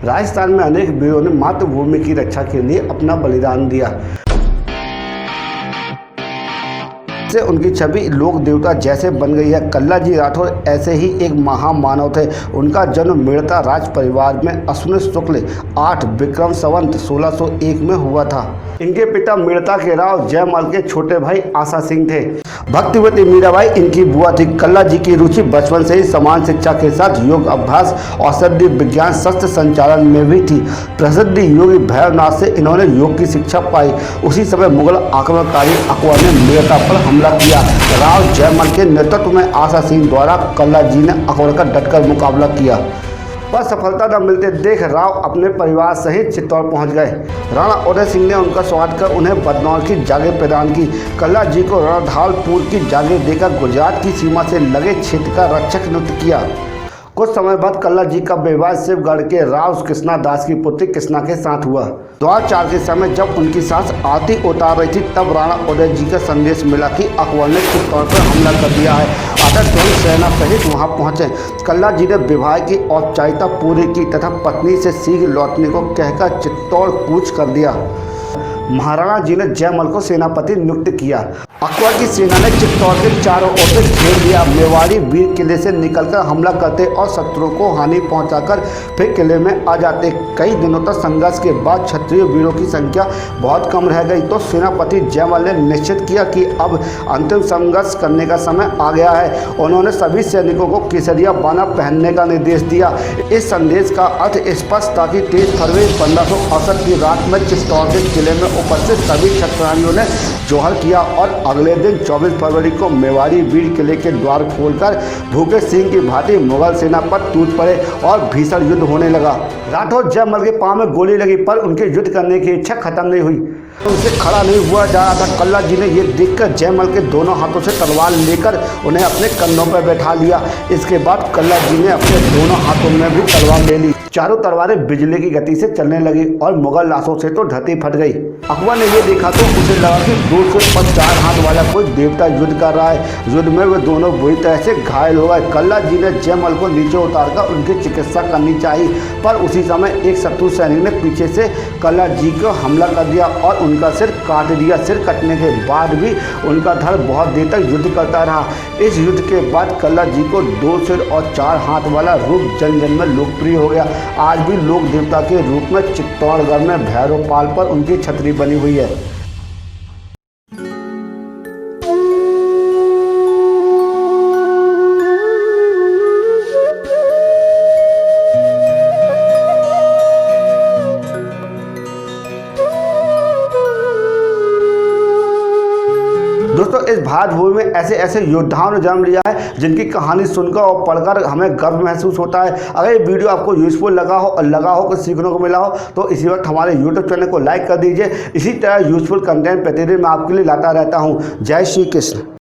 राजस्थान में अनेक वीरों ने मातृभूमि की रक्षा के लिए अपना बलिदान दिया। से उनकी छवि लोक देवता जैसे बन गई है। कल्ला जी राठौर ऐसे ही एक महामानव थे। उनका जन्म मेड़ता राज परिवार में अश्विन शुक्ल 8 विक्रम संवत 1601 में हुआ था। इनके पिता मेड़ता के राव जयमल के छोटे भाई आशा सिंह थे। भक्तिवती मीराबाई इनकी बुआ थी। कल्ला जी की रुचि बचपन से ही समान शिक्षा के साथ योग अभ्यास, औषधि विज्ञान, शस्त्र संचालन में भी थी। प्रसिद्ध योगी भैरवनाथ से इन्होंने योग की शिक्षा पाई। उसी समय मुगल आक्रमणकारी अकबर ने मेड़ता पर हमला किया। राव जयमल के नेतृत्व में आशा सिंह द्वारा कल्ला जी ने अकबर का डटकर मुकाबला किया, पर सफलता न मिलते देख राव अपने परिवार सहित चित्तौड़ पहुंच गए। राणा उदय सिंह ने उनका स्वागत कर उन्हें बदनौर की जागीर प्रदान की। कल्ला जी को रणधौलपुर की जागीर देकर गुजरात की सीमा से लगे क्षेत्र का रक्षक नियुक्त किया। कुछ समय बाद कल्ला जी का विवाह शिवगढ़ के राव कृष्णा दास की पुत्री कृष्णा के साथ हुआ। द्वारचार के समय जब उनकी सास आरती उतार रही थी तब राणा उदय जी का संदेश मिला कि अकबर ने चित्तौड़ पर हमला कर दिया है। अतः तुरंत सेना सहित वहां पहुंचे। कल्ला जी ने विवाह की औपचारिकता पूरी की तथा पत्नी से शीघ्र लौटने को कहकर चित्तौड़ कूच कर दिया। महाराणा जी ने जयमल को सेनापति नियुक्त किया। अकबर की सेना ने चित्तौड़ के चारों ओर से घेर लिया। मेवाड़ी वीर किले से निकलकर हमला करते और शत्रुओं को हानि पहुंचाकर फिर किले में आ जाते। कई दिनों तक संघर्ष के बाद क्षत्रिय वीरों की संख्या बहुत कम रह गई तो सेनापति जयमल ने निश्चित किया कि अब अंतिम संघर्ष करने का समय आ गया है। उन्होंने सभी सैनिकों को केसरिया बाना पहनने का निर्देश दिया। इस संदेश का अर्थ स्पष्ट था कि 23 फरवरी 1568 की रात में चित्तौड़ के किले में उपस्थित सभी क्षत्रियों ने जोहर किया और अगले दिन 24 फरवरी को मेवाड़ी वीर किले के द्वार खोलकर भूखे सिंह की भांति मुगल सेना पर टूट पड़े और भीषण युद्ध होने लगा। राठौर जयमल के पांव में गोली लगी पर उनके युद्ध करने की इच्छा खत्म नहीं हुई। उनसे खड़ा नहीं हुआ जा रहा था। कल्ला जी ने यह देखकर जयमल के दोनों हाथों से तलवार लेकर उन्हें अपने कंधों पर बैठा लिया। इसके बाद कल्ला जी ने अपने दोनों हाथों में भी तलवार ले ली। चारों तलवारें बिजली की गति से चलने लगी और मुगल लाशों से तो धरती फट गई। अकबर ने यह देखा तो उसे लगा कि 2 सिर और 4 हाथ वाला कोई देवता युद्ध कर रहा है। युद्ध में वे दोनों बुरी तरह से घायल हो गए। कल्ला जी ने जयमल को नीचे उतारकर उनकी चिकित्सा करनी चाहिए, पर उसी समय एक शत्रु सैनिक ने पीछे से कल्ला जी को हमला कर दिया और उनका सिर काट दिया। सिर कटने के बाद भी उनका धड़ बहुत देर तक युद्ध करता रहा। इस युद्ध के बाद कल्ला जी को 2 सिर और 4 हाथ वाला रूप जन जन में लोकप्रिय हो गया। आज भी लोक देवता के रूप में चित्तौड़गढ़ में भैरवपाल पर उनकी छतरी बनी हुई है। दोस्तों, इस भारत भूमि में ऐसे ऐसे योद्धाओं ने जन्म लिया है जिनकी कहानी सुनकर और पढ़कर हमें गर्व महसूस होता है। अगर ये वीडियो आपको यूजफुल लगा हो कुछ सीखने को मिला हो तो इसी वक्त हमारे यूट्यूब चैनल को लाइक कर दीजिए। इसी तरह यूजफुल कंटेंट प्रतिदिन मैं आपके लिए लाता रहता हूँ। जय श्री कृष्ण।